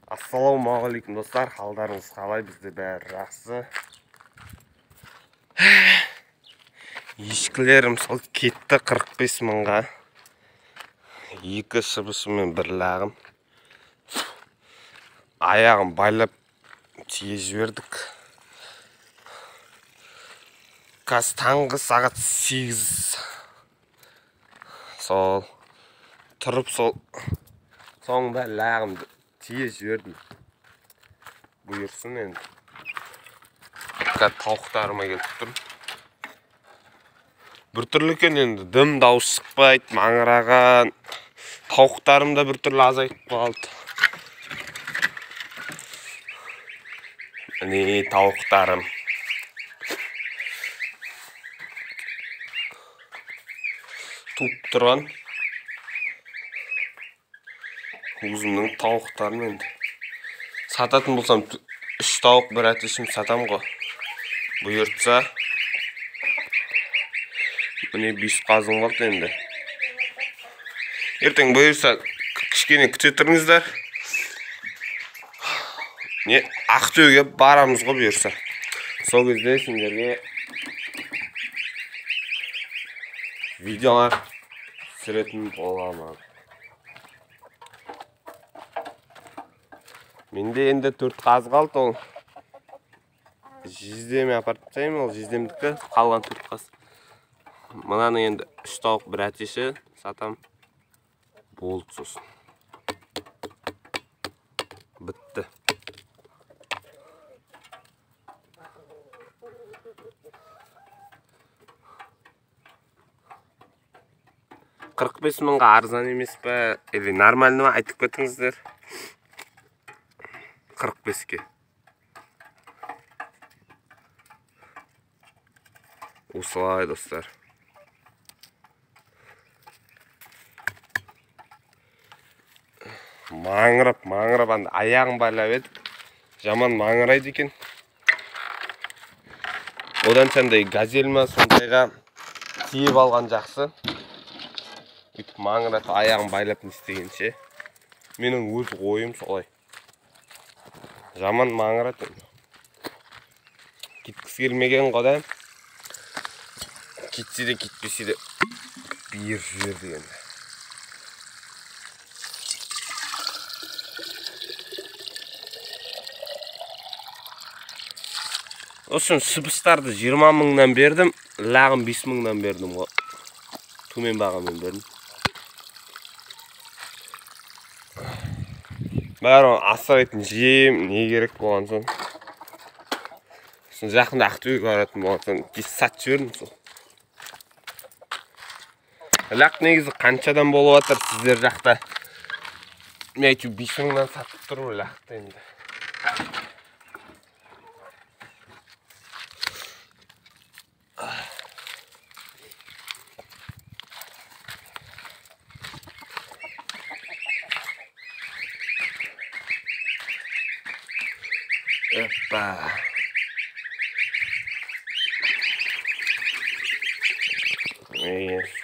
Ассалаумағалейкум достар, қалдарыңыз қалай? Бізде бәрі жақсы. Ешкілерім сол кетті 45 мыңға. 2 шыбышы мен 1 лағым. Аяғын байлап тие жібердік. Қазір таңғы сағат 8. Сол тұрып соңында лағымды тие жібердім. Бұйырсын енді. Қазір тауықтарыма келіп тұрмын. Bir türlü eкен енді, дым дауыс шықпайды, маңыраған. Тауықтарым да бір түрлі азайып қалды. Міне тауықтарым. Туып тұрған. Өзімнің тауықтарым енді. Сататын болсам 3 тауық бір әтешім сатам ғой. Бұйыртса. Міне 5 қазым қалды енді. Ертең бұйырса кішкене күте тұрыңыздар. Не Ақтөбеге барамыз ғой бұйырса. Сол кезде сендерге видеолар түсіретін боламын. Менде енді 4 қаз қалды, ол жездеме апарып тастаймын, ол жездемдікі, қалған 4 қаз. Мынаны енді 3 тауық бір әтеші сатам. Болды сосын. Бітті. $45 мыңға арзан емес пе? Или нормально ма? Айтып кетіңіздер. 45-ке. Осылай достар. Маңырап, аяғын байлап еді. Жаман маңырайды екен. Одан сәнде газель ма сондайға тиіп алған жақсы. Маңырап, аяғын байлап не істегенше. Менің өз ойым солай. Жаман маңырайды. Кеткісі келмеген қода. Кетсе де кетпесе де бер жібер дегенде. Осыны шыбыстарды 20 мыңнан бердім, лағым 5 мыңнан бердім ғой. Төмен бағамен бердім. Бәрі асырайтын жем, не керек болған соң. Жақында Ақтөбеге баратын болған соң, сатып жібердім сол. Лақ негізі қаншадан болып жатыр сіздер жақта? Мен әйтеу 5 мыңнан сатып тұрмын лақты енді. Опа.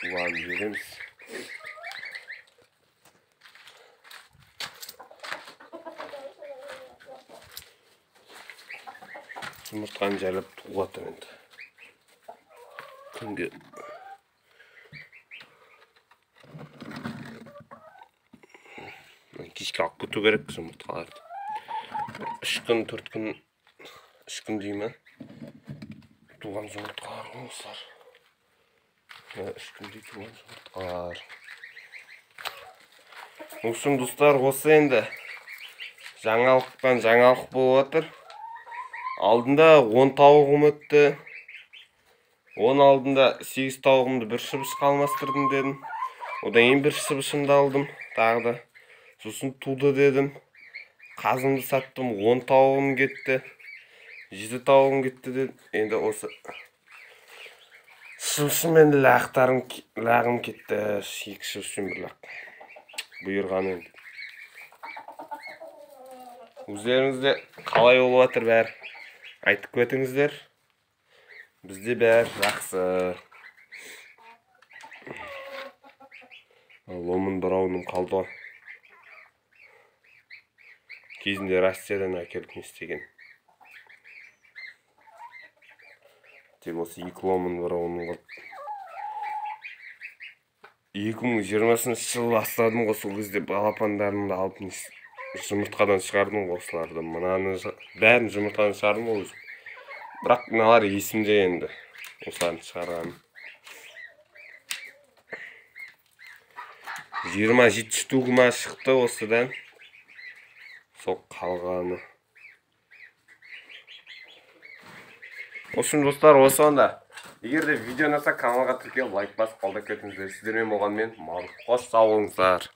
Суан береміз. Жұмыртқаны жайлап туға тұр енді. Күнге кешке алып кету керек жұмыртқаларды. 3 күн, 4 күн, 3 күн деймін. Туған жұмыртқалар олсылар. 3 күндей туған жұмыртқалар. Үшін достар, осы енді жаңалықтан жаңалық болып жатыр. Алдында 10 тауығым өтті. Оның алдында 8 тауығымды бір шыбыш қалмастырдым дедім. Одан ең бір шыбышымды алдым. Тағы да. Сосын туды дедім. Қазымды саттым, 10 тауығым кетті. 7 тауығым кетті дедім. Енді осы шыбышым мен лағым кетті. 2 шыбышым бір лақ. Бұйырған енді. Өздеріңізде қалай болып жатыр бәрі? Айтып кетіңіздер. Бізде бәрі жақсы. Ломын бір ауыным қалды. Кезінде Россиядан әкеліп не істеген. Тек осы 2 ломын бір оның қылып. 2020 жылы бастадым ғой, сол кезде балапандарымды алып жұмыртқадан шығардым ғой осыларды. Мынаны бәрін жұмыртқадан шығардым ғой өзім. Бірақ мыналар есімде енді. Осыларын шығарғаным. 27 штугыма шықты осыдан. Сол қалғаны. Осым достар, осы онда. Егер де видео ұнаса, каналға тіркеліп лайк басып қолдап кетіңіздер. Сіздермен болған мен Марк. Қош сау болыңыздар.